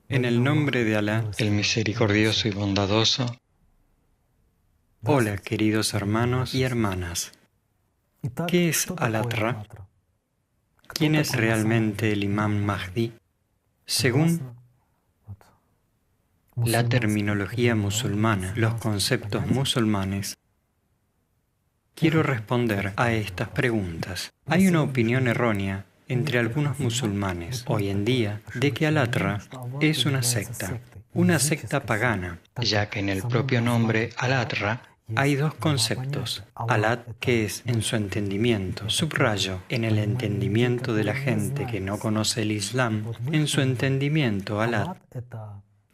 En el nombre de Alá, el misericordioso y bondadoso. Hola, queridos hermanos y hermanas. ¿Qué es Al-Atra? ¿Quién es realmente el Imam Mahdi? Según la terminología musulmana, los conceptos musulmanes, quiero responder a estas preguntas. Hay una opinión errónea entre algunos musulmanes hoy en día de que Al-Atra es una secta pagana, ya que en el propio nombre Al-Atra hay dos conceptos: Alat, que es en su entendimiento, subrayo, en el entendimiento de la gente que no conoce el Islam, en su entendimiento Alat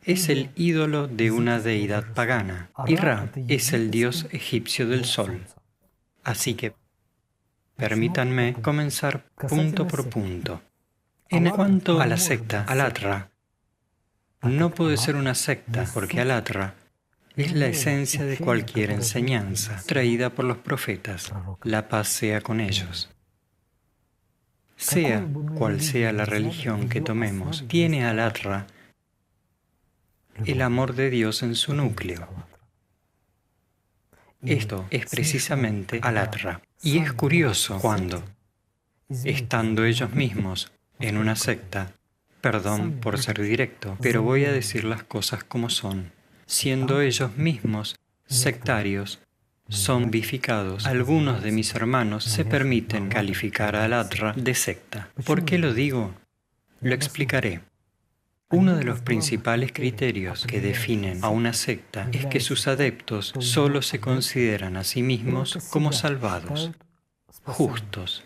es el ídolo de una deidad pagana, y Ra es el dios egipcio del sol. Así que permítanme comenzar punto por punto. En cuanto a la secta Al-Atra, no puede ser una secta porque Al-Atra es la esencia de cualquier enseñanza traída por los profetas, la paz sea con ellos. Sea cual sea la religión que tomemos, tiene Al-Atra el amor de Dios en su núcleo. Esto es precisamente Al-Atra. Y es curioso cuando, estando ellos mismos en una secta, perdón por ser directo, pero voy a decir las cosas como son, siendo ellos mismos sectarios, zombificados, algunos de mis hermanos se permiten calificar a Al-Atra de secta. ¿Por qué lo digo? Lo explicaré. Uno de los principales criterios que definen a una secta es que sus adeptos solo se consideran a sí mismos como salvados, justos.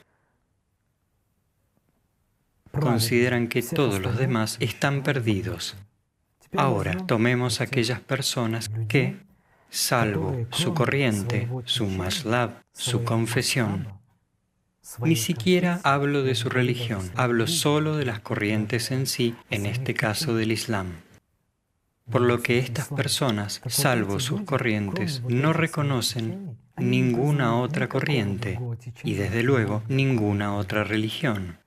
Consideran que todos los demás están perdidos. Ahora, tomemos aquellas personas que, salvo su corriente, su mazhab, su confesión, ni siquiera hablo de su religión, hablo solo de las corrientes en sí, en este caso del Islam. Por lo que estas personas, salvo sus corrientes, no reconocen ninguna otra corriente y desde luego ninguna otra religión.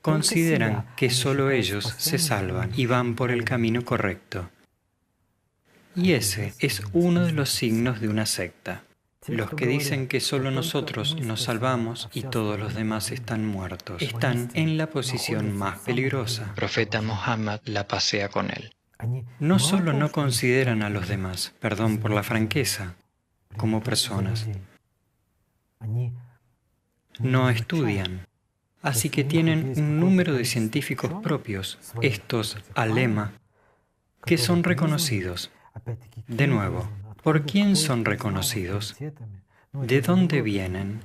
Consideran que solo ellos se salvan y van por el camino correcto. Y ese es uno de los signos de una secta. Los que dicen que solo nosotros nos salvamos y todos los demás están muertos, están en la posición más peligrosa. Profeta Muhammad, la paz sea con él. No solo no consideran a los demás, perdón por la franqueza, como personas, no estudian. Así que tienen un número de científicos propios, estos alema, que son reconocidos. De nuevo, ¿por quién son reconocidos? ¿De dónde vienen?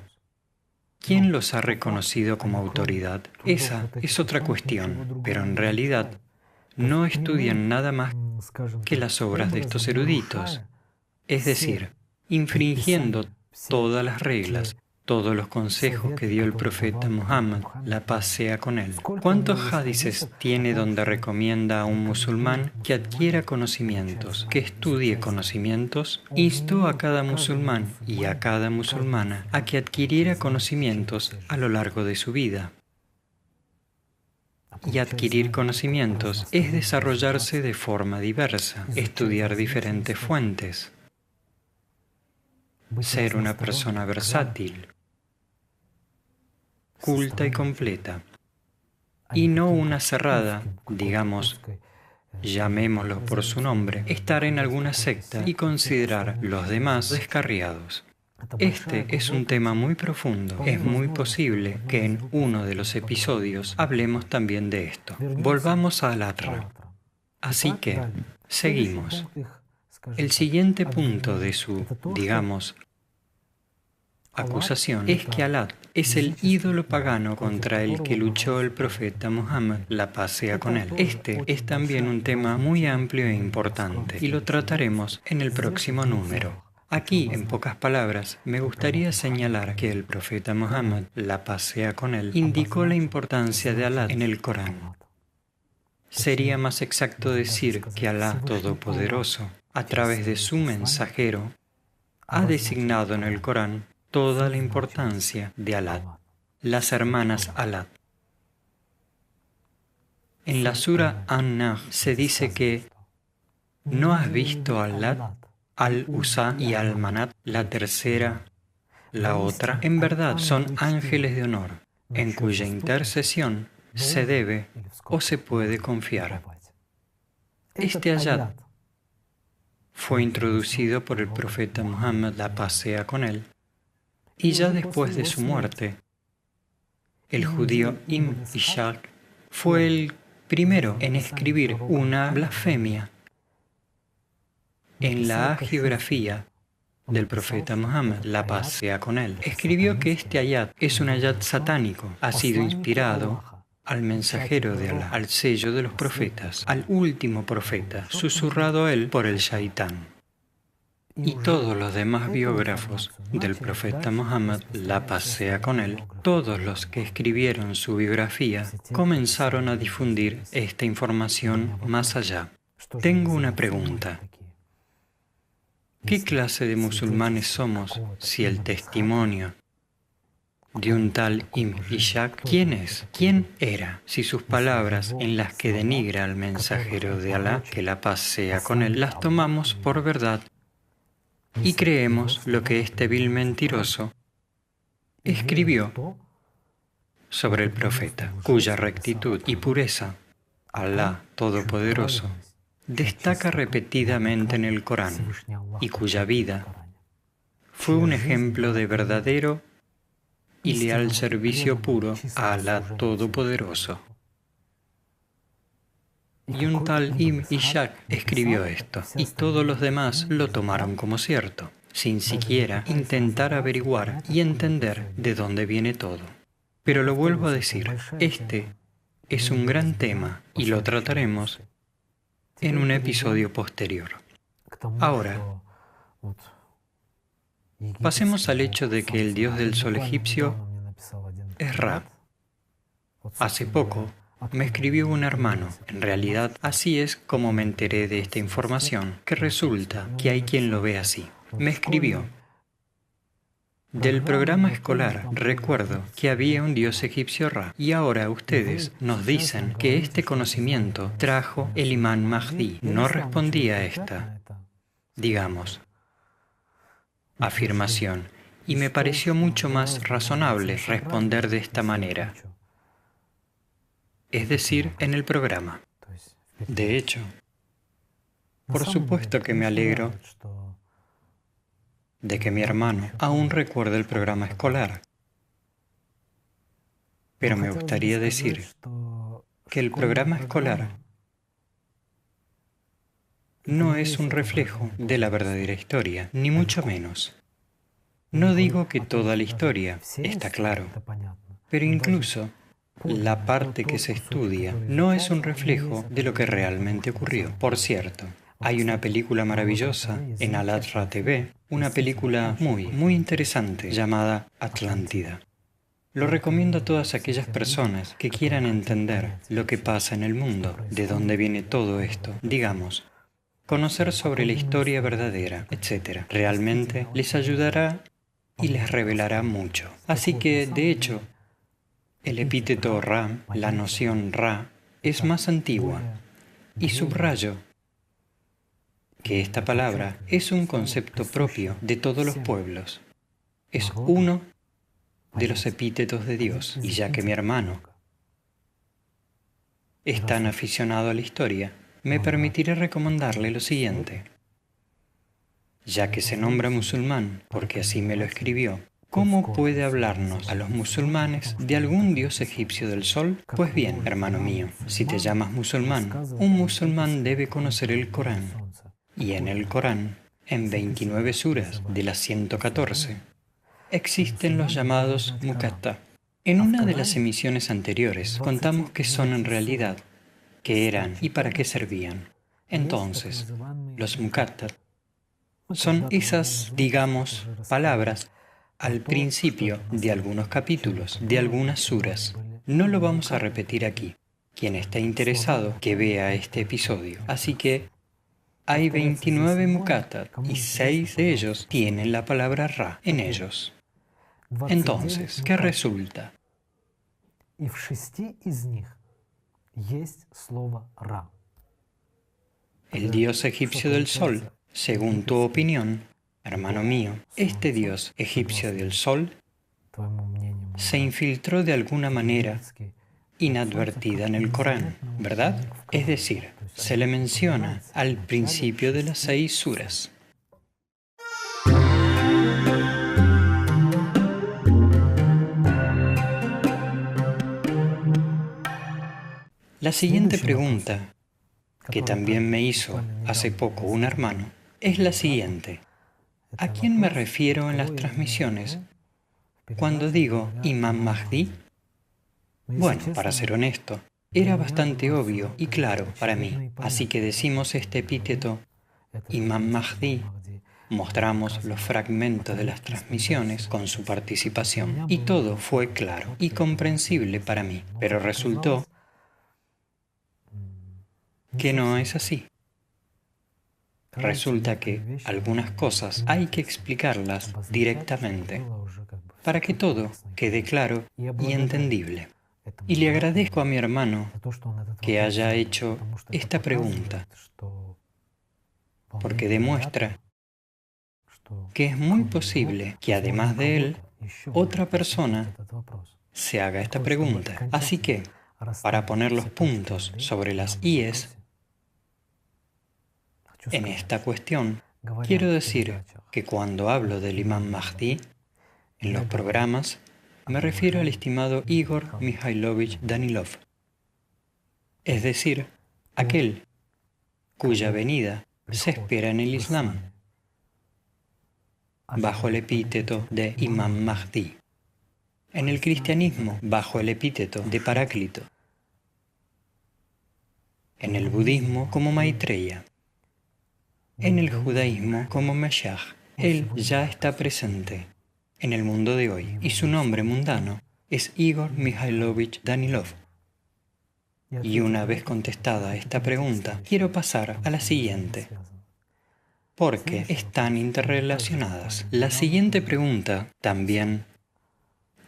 ¿Quién los ha reconocido como autoridad? Esa es otra cuestión, pero en realidad no estudian nada más que las obras de estos eruditos, es decir, infringiendo todas las reglas, todos los consejos que dio el profeta Muhammad, la paz sea con él. ¿Cuántos hadices tiene donde recomienda a un musulmán que adquiera conocimientos, que estudie conocimientos? Instó a cada musulmán y a cada musulmana a que adquiriera conocimientos a lo largo de su vida. Y adquirir conocimientos es desarrollarse de forma diversa, estudiar diferentes fuentes, ser una persona versátil, culta y completa, y no una cerrada, digamos, llamémoslo por su nombre, estar en alguna secta y considerar los demás descarriados. Este es un tema muy profundo. Es muy posible que en uno de los episodios hablemos también de esto. Volvamos a Al-Atra. Así que, seguimos. El siguiente punto de su, digamos, acusación es que Alá es el ídolo pagano contra el que luchó el profeta Muhammad, la paz sea con él. Este es también un tema muy amplio e importante y lo trataremos en el próximo número. Aquí, en pocas palabras, me gustaría señalar que el profeta Muhammad, la paz sea con él, indicó la importancia de Alá en el Corán. Sería más exacto decir que Alá Todopoderoso, a través de su mensajero, ha designado en el Corán toda la importancia de Alá, las hermanas Alá. En la Sura An-Nahl se dice que ¿no has visto al Lat, al-Uzá y al-Manat, la tercera, la otra? En verdad son ángeles de honor, en cuya intercesión se debe o se puede confiar. Este ayat fue introducido por el profeta Muhammad, la paz sea con él, y ya después de su muerte, el judío Ibn Ishaq fue el primero en escribir una blasfemia en la hagiografía del profeta Muhammad, la paz sea con él. Escribió que este ayat es un ayat satánico, ha sido inspirado al mensajero de Alá, al sello de los profetas, al último profeta, susurrado a él por el Shaitán. Y todos los demás biógrafos del profeta Muhammad, la paz sea con él, todos los que escribieron su biografía, comenzaron a difundir esta información más allá. Tengo una pregunta. ¿Qué clase de musulmanes somos si el testimonio de un tal Ibn Ishaq, ¿quién es? ¿Quién era? Si sus palabras en las que denigra al mensajero de Alá, que la paz sea con él, las tomamos por verdad y creemos lo que este vil mentiroso escribió sobre el profeta, cuya rectitud y pureza Alá Todopoderoso destaca repetidamente en el Corán y cuya vida fue un ejemplo de verdadero y leal servicio puro a Alá Todopoderoso. Y un tal Ibn Ishaq escribió esto, y todos los demás lo tomaron como cierto, sin siquiera intentar averiguar y entender de dónde viene todo. Pero lo vuelvo a decir, este es un gran tema y lo trataremos en un episodio posterior. Ahora, pasemos al hecho de que el dios del sol egipcio es Ra. Hace poco me escribió un hermano. En realidad, así es como me enteré de esta información, que resulta que hay quien lo ve así. Me escribió: del programa escolar recuerdo que había un dios egipcio Ra, y ahora ustedes nos dicen que este conocimiento trajo el imán Mahdi. No respondí a esta, digamos, afirmación, y me pareció mucho más razonable responder de esta manera, es decir, en el programa. De hecho, por supuesto que me alegro de que mi hermano aún recuerde el programa escolar, pero me gustaría decir que el programa escolar no es un reflejo de la verdadera historia, ni mucho menos. No digo que toda la historia, está claro, pero incluso la parte que se estudia no es un reflejo de lo que realmente ocurrió. Por cierto, hay una película maravillosa en Al-Atra TV, una película muy interesante llamada Atlántida. Lo recomiendo a todas aquellas personas que quieran entender lo que pasa en el mundo, de dónde viene todo esto, digamos, conocer sobre la historia verdadera, etc. Realmente les ayudará y les revelará mucho. Así que, de hecho, el epíteto Ra, la noción Ra, es más antigua, y subrayo que esta palabra es un concepto propio de todos los pueblos. Es uno de los epítetos de Dios, y ya que mi hermano es tan aficionado a la historia, me permitiré recomendarle lo siguiente. Ya que se nombra musulmán, porque así me lo escribió, ¿cómo puede hablarnos a los musulmanes de algún dios egipcio del sol? Pues bien, hermano mío, si te llamas musulmán, un musulmán debe conocer el Corán. Y en el Corán, en 29 suras de las 114, existen los llamados muqatta. En una de las emisiones anteriores contamos qué son en realidad, qué eran y para qué servían. Entonces, los muqatta son esas, digamos, palabras al principio de algunos capítulos, de algunas suras. No lo vamos a repetir aquí. Quien esté interesado, que vea este episodio. Así que hay 29 muqatta y 6 de ellos tienen la palabra Ra en ellos. Entonces, ¿qué resulta? El dios egipcio del sol, según tu opinión, hermano mío, este dios egipcio del sol se infiltró de alguna manera inadvertida en el Corán, ¿verdad? Es decir, se le menciona al principio de las 6 suras. La siguiente pregunta, que también me hizo hace poco un hermano, es la siguiente. ¿A quién me refiero en las transmisiones cuando digo Imam Mahdi? Bueno, para ser honesto, era bastante obvio y claro para mí, así que decimos este epíteto Imam Mahdi, mostramos los fragmentos de las transmisiones con su participación y todo fue claro y comprensible para mí, pero resultó que no es así. Resulta que algunas cosas hay que explicarlas directamente para que todo quede claro y entendible. Y le agradezco a mi hermano que haya hecho esta pregunta, porque demuestra que es muy posible que además de él, otra persona se haga esta pregunta. Así que, para poner los puntos sobre las íes en esta cuestión, quiero decir que cuando hablo del Imam Mahdi en los programas, me refiero al estimado Igor Mikhailovich Danilov, es decir, aquel cuya venida se espera en el Islam, bajo el epíteto de Imam Mahdi, en el cristianismo bajo el epíteto de Paráclito, en el budismo como Maitreya, en el judaísmo como Mashiach. Él ya está presente en el mundo de hoy y su nombre mundano es Igor Mikhailovich Danilov. Y una vez contestada esta pregunta, quiero pasar a la siguiente, porque están interrelacionadas. La siguiente pregunta, también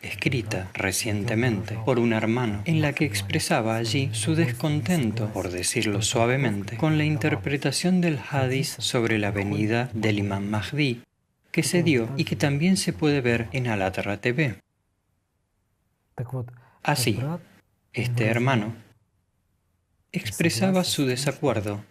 escrita recientemente por un hermano, en la que expresaba allí su descontento, por decirlo suavemente, con la interpretación del hadís sobre la venida del Imam Mahdi, que se dio y que también se puede ver en Al-Atra TV. Así, este hermano expresaba su desacuerdo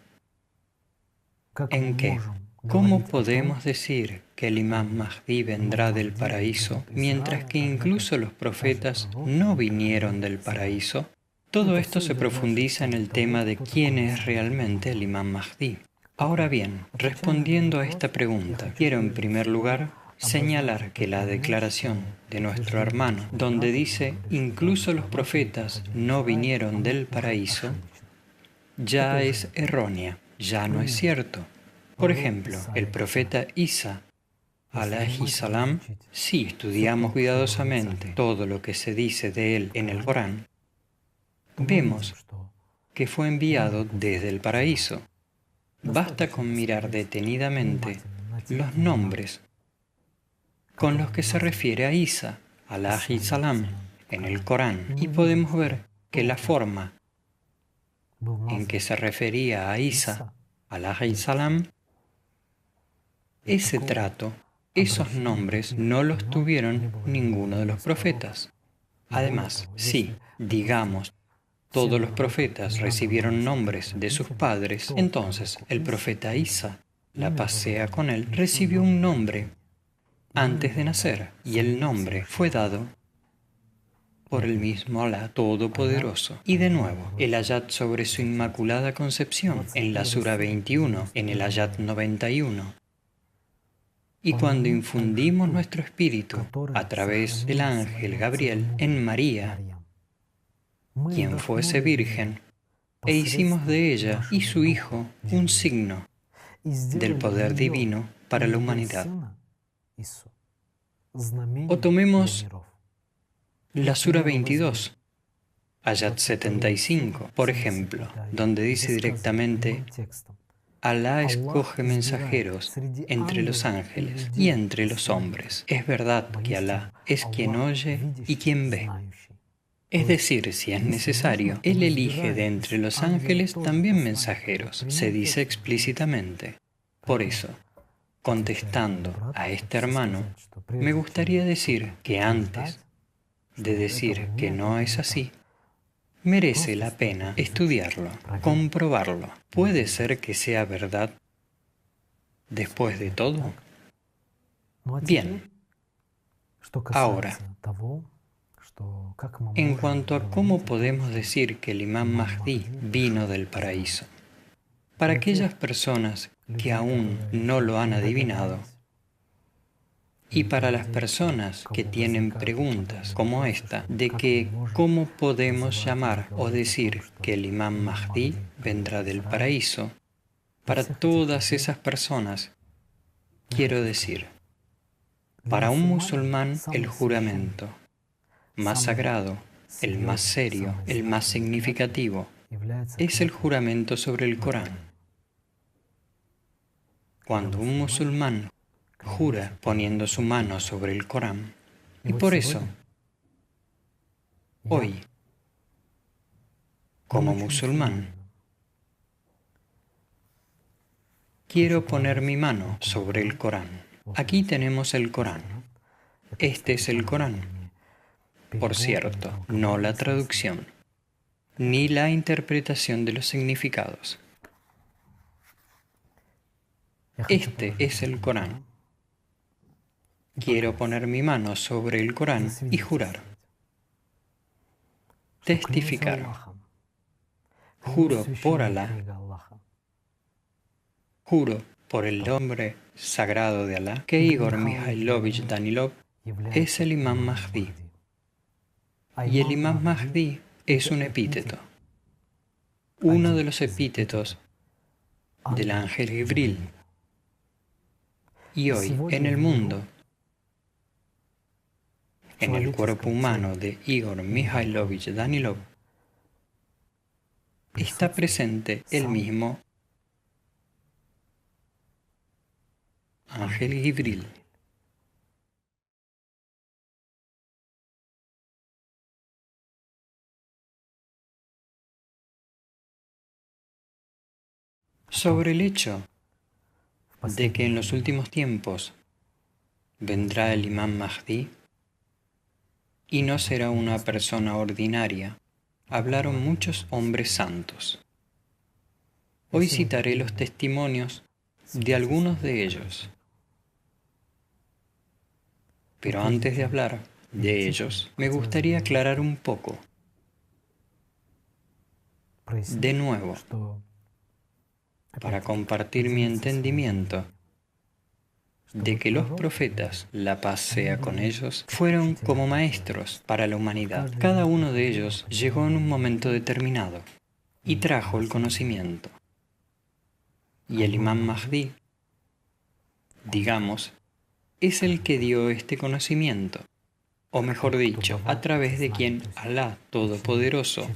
en que, ¿cómo podemos decir que el Imam Mahdi vendrá del paraíso, mientras que incluso los profetas no vinieron del paraíso? Todo esto se profundiza en el tema de quién es realmente el Imam Mahdi. Ahora bien, respondiendo a esta pregunta, quiero en primer lugar señalar que la declaración de nuestro hermano, donde dice incluso los profetas no vinieron del paraíso, ya es errónea, ya no es cierto. Por ejemplo, el profeta Isa, alayhi salam, si estudiamos cuidadosamente todo lo que se dice de él en el Corán, vemos que fue enviado desde el paraíso. Basta con mirar detenidamente los nombres con los que se refiere a Isa, alayhi salam, en el Corán, y podemos ver que la forma en que se refería a Isa, alayhi salam, ese trato, esos nombres no los tuvieron ninguno de los profetas. Además, si, digamos, todos los profetas recibieron nombres de sus padres, entonces el profeta Isa, la paz sea con él, recibió un nombre antes de nacer, y el nombre fue dado por el mismo Alá Todopoderoso. Y de nuevo, el ayat sobre su Inmaculada Concepción, en la Sura 21, en el ayat 91. Y cuando infundimos nuestro espíritu a través del ángel Gabriel en María, quien fuese virgen, e hicimos de ella y su hijo un signo del poder divino para la humanidad. O tomemos la Sura 22, ayat 75, por ejemplo, donde dice directamente: Alá escoge mensajeros entre los ángeles y entre los hombres. Es verdad que Alá es quien oye y quien ve. Es decir, si es necesario, Él elige de entre los ángeles también mensajeros, se dice explícitamente. Por eso, contestando a este hermano, me gustaría decir que antes de decir que no es así, merece la pena estudiarlo, comprobarlo. ¿Puede ser que sea verdad después de todo? Bien, ahora, en cuanto a cómo podemos decir que el Imam Mahdi vino del paraíso, para aquellas personas que aún no lo han adivinado, y para las personas que tienen preguntas como esta, de que cómo podemos llamar o decir que el Imam Mahdi vendrá del paraíso, para todas esas personas quiero decir, para un musulmán el juramento más sagrado, el más serio, el más significativo, es el juramento sobre el Corán. Cuando un musulmán jura poniendo su mano sobre el Corán, y por eso, hoy, como musulmán, quiero poner mi mano sobre el Corán. Aquí tenemos el Corán. Este es el Corán. Por cierto, no la traducción, ni la interpretación de los significados. Este es el Corán. Quiero poner mi mano sobre el Corán y jurar. Testificar. Juro por Alá. Juro por el nombre sagrado de Alá que Igor Mikhailovich Danilov es el Imam Mahdi. Y el Imam Mahdi es un epíteto. Uno de los epítetos del ángel Jibril. Y hoy, en el mundo, en el cuerpo humano de Igor Mikhailovich Danilov, está presente el mismo ángel Jibril. Sobre el hecho de que en los últimos tiempos vendrá el Imam Mahdi y no será una persona ordinaria, hablaron muchos hombres santos. Hoy citaré los testimonios de algunos de ellos. Pero antes de hablar de ellos, me gustaría aclarar un poco. De nuevo, para compartir mi entendimiento de que los profetas, la paz sea con ellos, fueron como maestros para la humanidad. Cada uno de ellos llegó en un momento determinado y trajo el conocimiento. Y el Imam Mahdi, digamos, es el que dio este conocimiento, o mejor dicho, a través de quien Alá Todopoderoso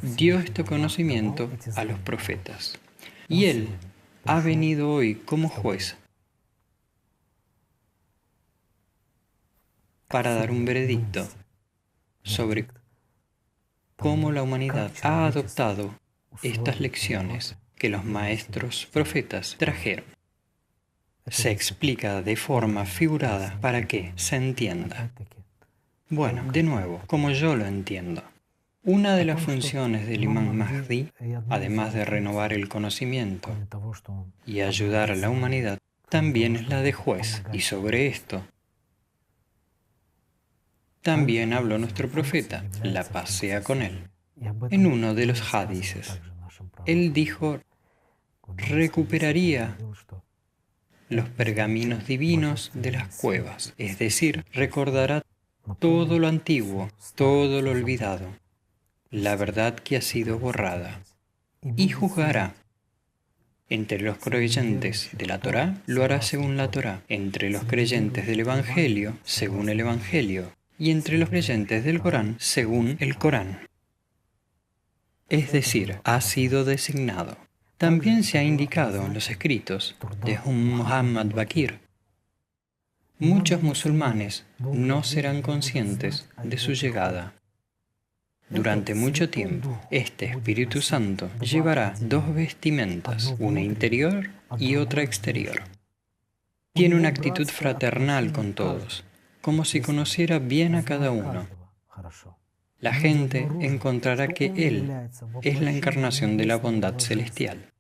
dio este conocimiento a los profetas. Y Él ha venido hoy como juez para dar un veredicto sobre cómo la humanidad ha adoptado estas lecciones que los maestros profetas trajeron. Se explica de forma figurada para que se entienda. Bueno, de nuevo, como yo lo entiendo. Una de las funciones del Imam Mahdi, además de renovar el conocimiento y ayudar a la humanidad, también es la de juez. Y sobre esto también habló nuestro profeta, la paz sea con él. En uno de los hadices, él dijo, recuperaría los pergaminos divinos de las cuevas, es decir, recordará todo lo antiguo, todo lo olvidado, la verdad que ha sido borrada, y juzgará. Entre los creyentes de la Torá, lo hará según la Torá, entre los creyentes del Evangelio, según el Evangelio, y entre los creyentes del Corán, según el Corán. Es decir, ha sido designado. También se ha indicado en los escritos de Muhammad Baqir. Muchos musulmanes no serán conscientes de su llegada. Durante mucho tiempo, este Espíritu Santo llevará dos vestimentas, una interior y otra exterior. Tiene una actitud fraternal con todos, como si conociera bien a cada uno. La gente encontrará que Él es la encarnación de la bondad celestial.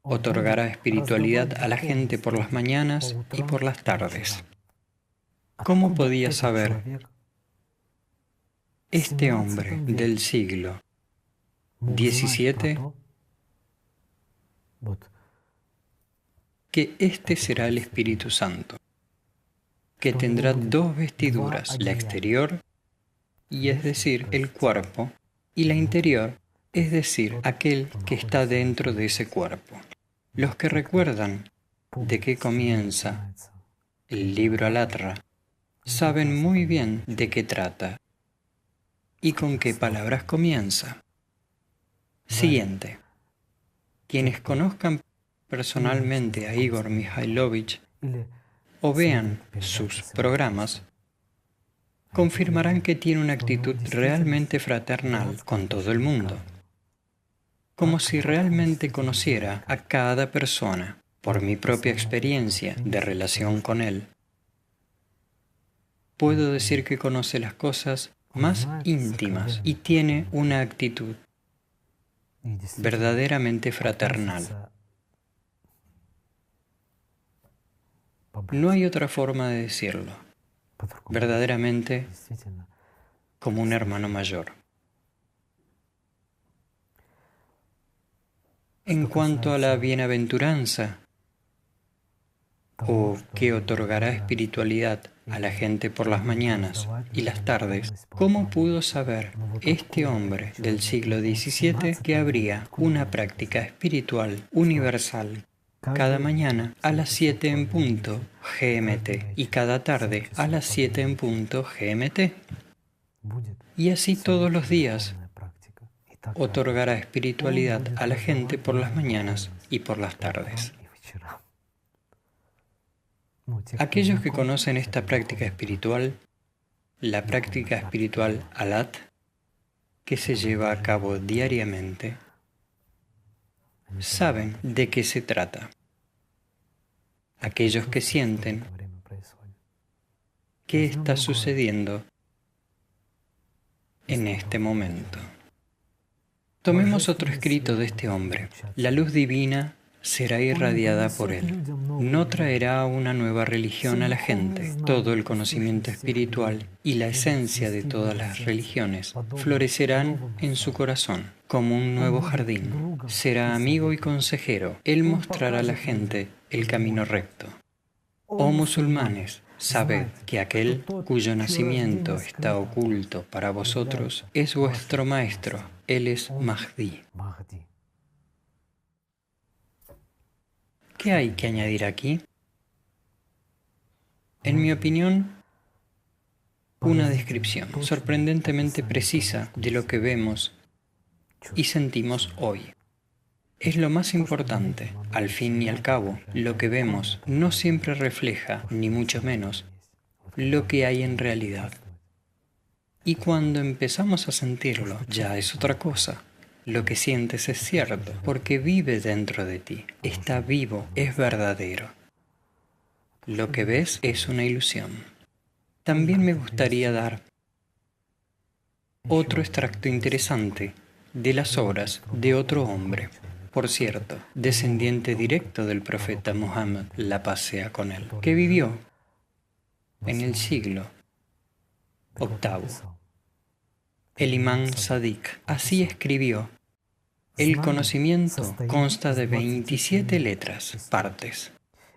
Otorgará espiritualidad a la gente por las mañanas y por las tardes. ¿Cómo podía saber este hombre del siglo XVII que este será el Espíritu Santo, que tendrá dos vestiduras, la exterior, y es decir, el cuerpo, y la interior, es decir, aquel que está dentro de ese cuerpo? Los que recuerdan de qué comienza el libro Alatra saben muy bien de qué trata y con qué palabras comienza. Siguiente. Quienes conozcan personalmente a Igor Mikhailovich o vean sus programas, confirmarán que tiene una actitud realmente fraternal con todo el mundo, como si realmente conociera a cada persona. Por mi propia experiencia de relación con él, puedo decir que conoce las cosas más íntimas y tiene una actitud verdaderamente fraternal. No hay otra forma de decirlo, verdaderamente como un hermano mayor. En cuanto a la bienaventuranza, o que otorgará espiritualidad a la gente por las mañanas y las tardes, ¿cómo pudo saber este hombre del siglo XVII que habría una práctica espiritual universal cada mañana a las 7 en punto GMT y cada tarde a las 7 en punto GMT? Y así todos los días otorgará espiritualidad a la gente por las mañanas y por las tardes. Aquellos que conocen esta práctica espiritual, la práctica espiritual Alat, que se lleva a cabo diariamente, saben de qué se trata. Aquellos que sienten qué está sucediendo en este momento. Tomemos otro escrito de este hombre. La luz divina será irradiada por él. No traerá una nueva religión a la gente. Todo el conocimiento espiritual y la esencia de todas las religiones florecerán en su corazón como un nuevo jardín. Será amigo y consejero. Él mostrará a la gente el camino recto. Oh musulmanes, sabed que aquel cuyo nacimiento está oculto para vosotros es vuestro maestro. Él es Mahdi. ¿Qué hay que añadir aquí? En mi opinión, una descripción sorprendentemente precisa de lo que vemos y sentimos hoy. Es lo más importante. Al fin y al cabo, lo que vemos no siempre refleja, ni mucho menos, lo que hay en realidad. Y cuando empezamos a sentirlo, ya es otra cosa. Lo que sientes es cierto, porque vive dentro de ti, está vivo, es verdadero. Lo que ves es una ilusión. También me gustaría dar otro extracto interesante de las obras de otro hombre, por cierto, descendiente directo del profeta Muhammad, la paz sea con él, que vivió en el siglo VIII. El imán Sadiq así escribió: el conocimiento consta de 27 letras, partes,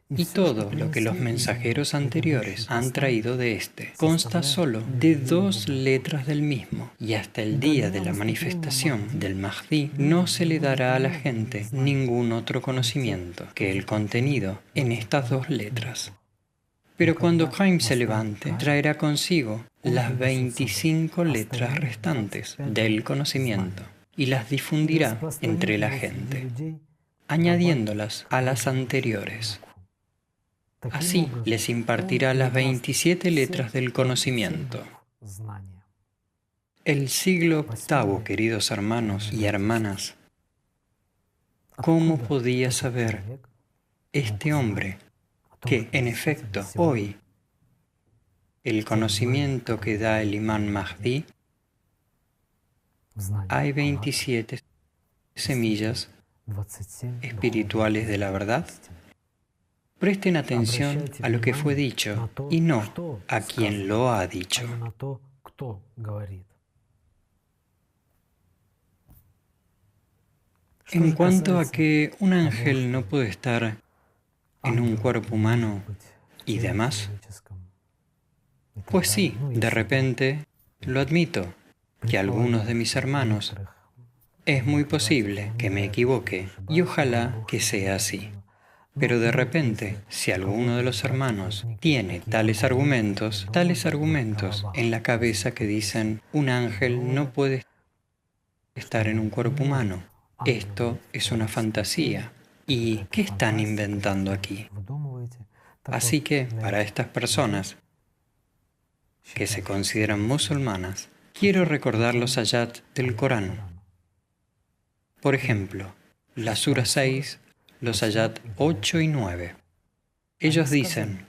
y todo lo que los mensajeros anteriores han traído de éste consta solo de 2 letras del mismo, y hasta el día de la manifestación del Mahdi no se le dará a la gente ningún otro conocimiento que el contenido en estas 2 letras. Pero cuando Qaim se levante, traerá consigo las 25 letras restantes del conocimiento y las difundirá entre la gente, añadiéndolas a las anteriores. Así les impartirá las 27 letras del conocimiento. El siglo octavo, queridos hermanos y hermanas, ¿cómo podía saber este hombre que, en efecto, hoy el conocimiento que da el imán Mahdi, hay 27 semillas espirituales de la verdad? Presten atención a lo que fue dicho y no a quien lo ha dicho. En cuanto a que un ángel no puede estar en un cuerpo humano y demás, pues sí, de repente lo admito, que algunos de mis hermanos es muy posible que me equivoque y ojalá que sea así. Pero de repente, si alguno de los hermanos tiene tales argumentos en la cabeza que dicen un ángel no puede estar en un cuerpo humano, esto es una fantasía. ¿Y qué están inventando aquí? Así que, para estas personas que se consideran musulmanas, quiero recordar los ayat del Corán. Por ejemplo, la Sura 6, los ayat 8 y 9. Ellos dicen,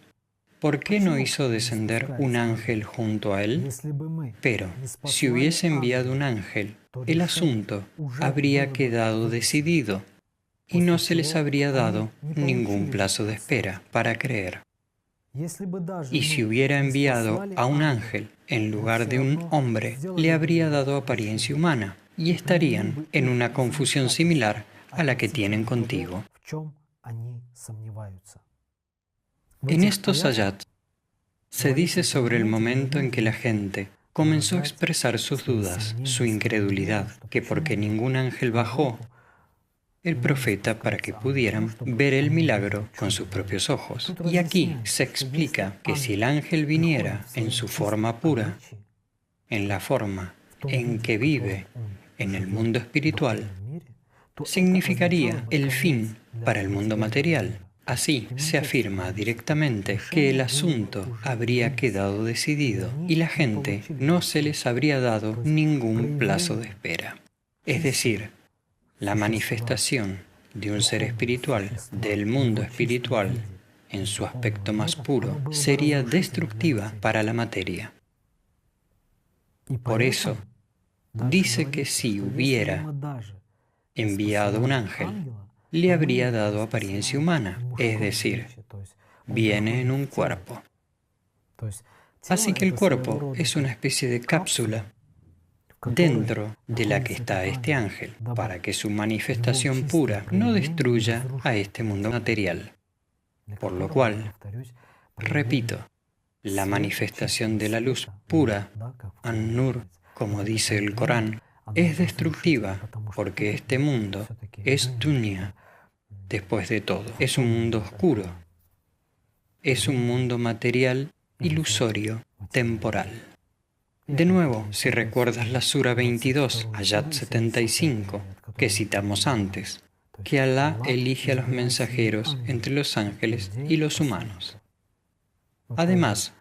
¿por qué no hizo descender un ángel junto a él? Pero, si hubiese enviado un ángel, el asunto habría quedado decidido y no se les habría dado ningún plazo de espera para creer. Y si hubiera enviado a un ángel en lugar de un hombre, le habría dado apariencia humana y estarían en una confusión similar a la que tienen contigo. En estos ayat se dice sobre el momento en que la gente comenzó a expresar sus dudas, su incredulidad, que porque ningún ángel bajó el profeta para que pudieran ver el milagro con sus propios ojos. Y aquí se explica que si el ángel viniera en su forma pura, en la forma en que vive en el mundo espiritual, significaría el fin para el mundo material. Así se afirma directamente que el asunto habría quedado decidido y la gente no se les habría dado ningún plazo de espera. Es decir, la manifestación de un ser espiritual, del mundo espiritual, en su aspecto más puro, sería destructiva para la materia. Por eso, dice que si hubiera enviado un ángel, le habría dado apariencia humana, es decir, viene en un cuerpo. Así que el cuerpo es una especie de cápsula dentro de la que está este ángel, para que su manifestación pura no destruya a este mundo material. Por lo cual, repito, la manifestación de la luz pura, An-Nur, como dice el Corán, es destructiva porque este mundo es dunya. Después de todo, es un mundo oscuro, es un mundo material, ilusorio, temporal. De nuevo, si recuerdas la Sura 22, ayat 75, que citamos antes, que Alá elige a los mensajeros entre los ángeles y los humanos. Además,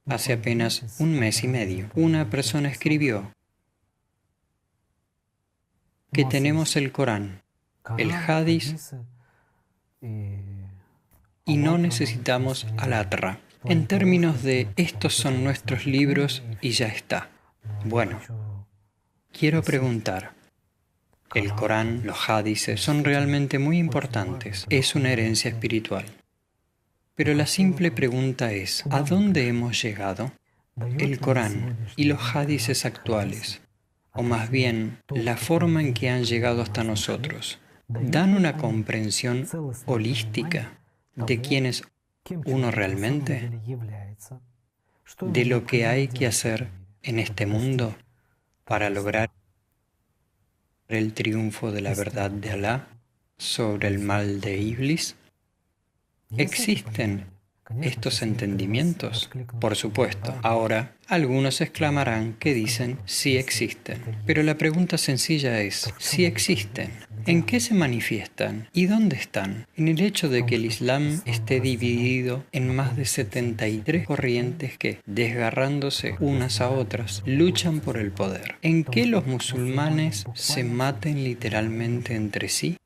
hace apenas un mes y medio, una persona escribió que tenemos el Corán, el Hadís y no necesitamos al-Atra. En términos de estos son nuestros libros y ya está. Bueno, quiero preguntar, el Corán, los hadices son realmente muy importantes, es una herencia espiritual. Pero la simple pregunta es, ¿a dónde hemos llegado? El Corán y los hadices actuales, o más bien la forma en que han llegado hasta nosotros, dan una comprensión holística de quién es uno realmente, de lo que hay que hacer en este mundo para lograr el triunfo de la verdad de Alá sobre el mal de Iblis. Existen estos entendimientos? Por supuesto. Ahora, algunos exclamarán que dicen sí existen. Pero la pregunta sencilla es, ¿sí existen? ¿En qué se manifiestan? ¿Y dónde están? En el hecho de que el Islam esté dividido en más de 73 corrientes que, desgarrándose unas a otras, luchan por el poder. ¿En qué los musulmanes se maten literalmente entre sí?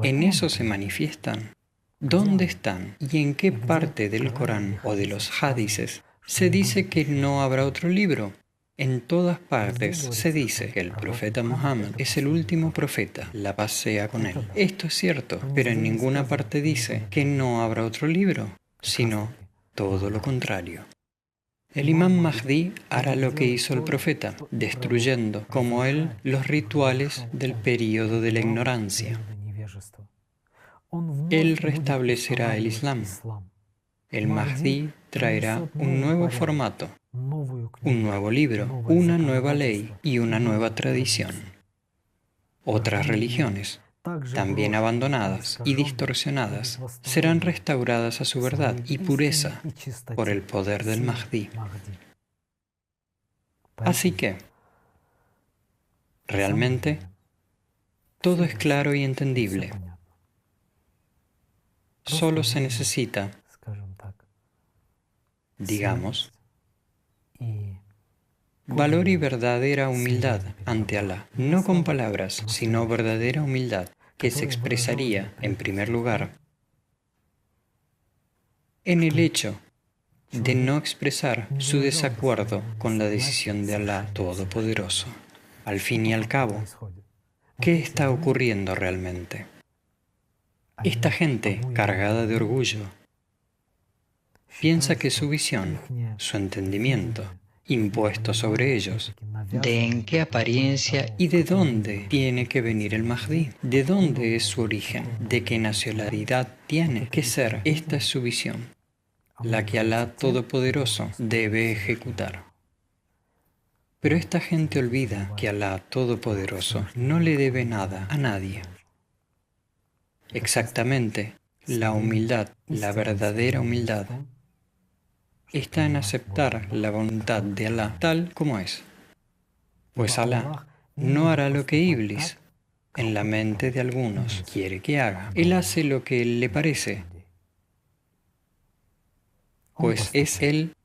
¿En eso se manifiestan? ¿Dónde están y en qué parte del Corán o de los hadices se dice que no habrá otro libro? En todas partes se dice que el profeta Muhammad es el último profeta, la paz sea con él. Esto es cierto, pero en ninguna parte dice que no habrá otro libro, sino todo lo contrario. El imam Mahdi hará lo que hizo el profeta, destruyendo, como él, los rituales del período de la ignorancia. Él restablecerá el Islam. El Mahdi traerá un nuevo formato, un nuevo libro, una nueva ley y una nueva tradición. Otras religiones, también abandonadas y distorsionadas, serán restauradas a su verdad y pureza por el poder del Mahdi. Así que, realmente, todo es claro y entendible. Solo se necesita, digamos, valor y verdadera humildad ante Alá, no con palabras, sino verdadera humildad, que se expresaría, en primer lugar, en el hecho de no expresar su desacuerdo con la decisión de Alá Todopoderoso. Al fin y al cabo, ¿qué está ocurriendo realmente? Esta gente, cargada de orgullo, piensa que su visión, su entendimiento, impuesto sobre ellos, de en qué apariencia y de dónde tiene que venir el Mahdi, de dónde es su origen, de qué nacionalidad tiene que ser. Esta es su visión, la que Alá Todopoderoso debe ejecutar. Pero esta gente olvida que Alá Todopoderoso no le debe nada a nadie. Exactamente, la humildad, la verdadera humildad, está en aceptar la voluntad de Alá tal como es. Pues Alá no hará lo que Iblis, en la mente de algunos, quiere que haga. Él hace lo que le parece, pues es el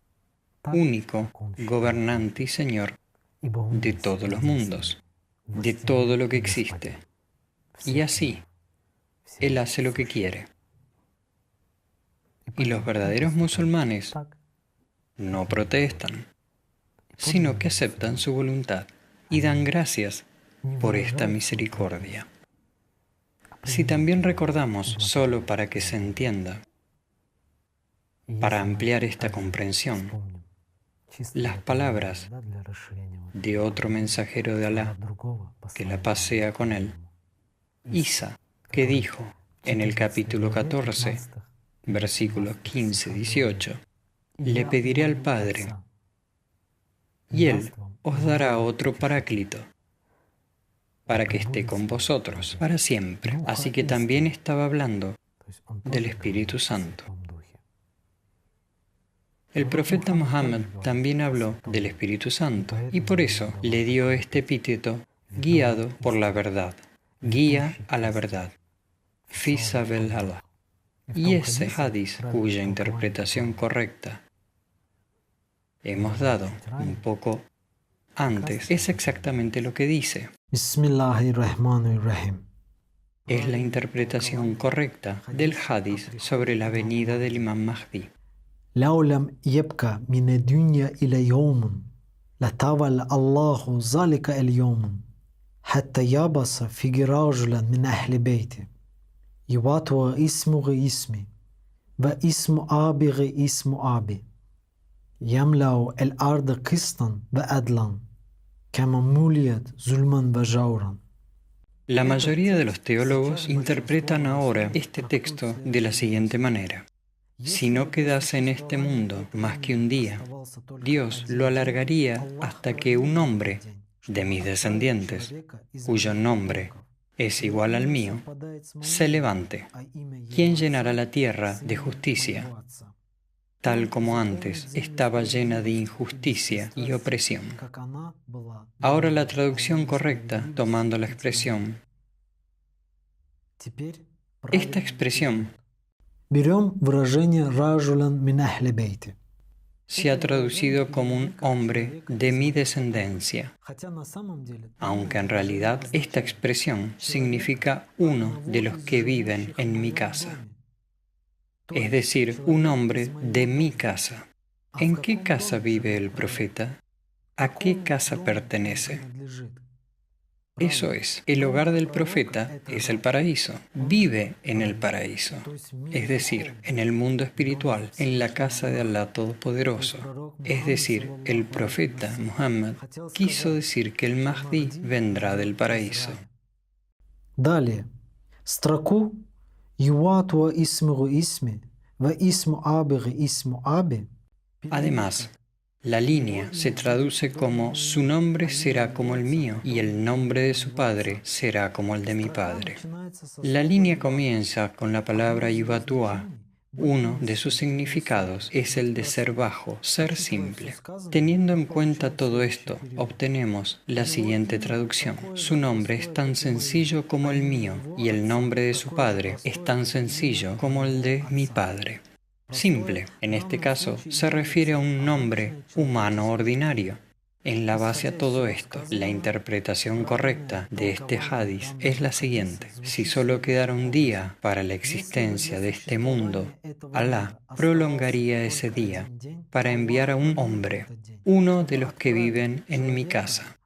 único gobernante y Señor de todos los mundos, de todo lo que existe. Y así, Él hace lo que quiere. Y los verdaderos musulmanes no protestan, sino que aceptan su voluntad y dan gracias por esta misericordia. Si también recordamos, solo para que se entienda, para ampliar esta comprensión, las palabras de otro mensajero de Alá, que la paz sea con él, Isa, que dijo en el capítulo 14, versículos 15-18, le pediré al Padre, y Él os dará otro paráclito, para que esté con vosotros para siempre. Así que también estaba hablando del Espíritu Santo. El profeta Muhammad también habló del Espíritu Santo, y por eso le dio este epíteto, guiado por la verdad, guía a la verdad, fi sabilillah. Y ese hadith, cuya interpretación correcta hemos dado un poco antes, es exactamente lo que dice. Bismillahirrahmanirrahim. Es la interpretación correcta del hadith sobre la venida del imam Mahdi. لو لم يبقى من الدنيا إلى يوم لطول الله ذلك اليوم حتى يبعث في رجلا من أهل بيته يواتو اسمه اسمي واسم أبي اسم أبي يملأ الأرض قسطا وعدلا كما مليت ظلما وجورا. La mayoría de los teólogos interpretan ahora este texto de la siguiente manera. Si no quedase en este mundo más que un día, Dios lo alargaría hasta que un hombre de mis descendientes, cuyo nombre es igual al mío, se levante. ¿Quién llenará la tierra de justicia? Tal como antes estaba llena de injusticia y opresión. Ahora la traducción correcta, tomando la expresión. Esta expresión Берем выражение «ражулан мин ахли бейти». se ha traducido como un hombre de mi descendencia, aunque en realidad esta expresión significa uno de los que viven en mi casa, es decir, un hombre de mi casa. ¿En qué casa vive el profeta? ¿A qué casa pertenece? Eso es, el hogar del profeta es el paraíso, vive en el paraíso, es decir, en el mundo espiritual, en la casa de Allah Todopoderoso. Es decir, el profeta Muhammad quiso decir que el Mahdi vendrá del paraíso. Далее. Строку «Юватуа исмигу исми, ва исму абиги исму аби». Además, la línea se traduce como su nombre será como el mío y el nombre de su padre será como el de mi padre. La línea comienza con la palabra yubatua. Uno de sus significados es el de ser bajo, ser simple. Teniendo en cuenta todo esto, obtenemos la siguiente traducción. Su nombre es tan sencillo como el mío y el nombre de su padre es tan sencillo como el de mi padre. Simple, en este caso, se refiere a un nombre humano ordinario. En la base a todo esto, la interpretación correcta de este hadiz es la siguiente. Si solo quedara un día para la existencia de este mundo, Alá prolongaría ese día para enviar a un hombre, uno de los que viven en mi casa,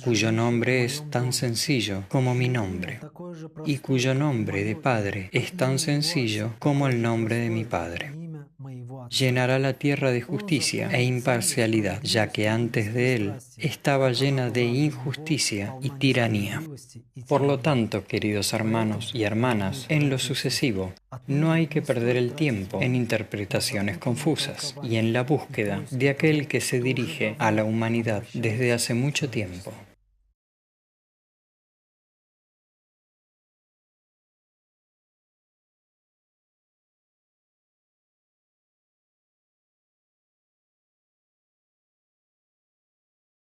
cuyo nombre es tan sencillo como mi nombre, y cuyo nombre de padre es tan sencillo como el nombre de mi padre. Llenará la tierra de justicia e imparcialidad, ya que antes de él estaba llena de injusticia y tiranía. Por lo tanto, queridos hermanos y hermanas, en lo sucesivo, no hay que perder el tiempo en interpretaciones confusas y en la búsqueda de aquel que se dirige a la humanidad desde hace mucho tiempo.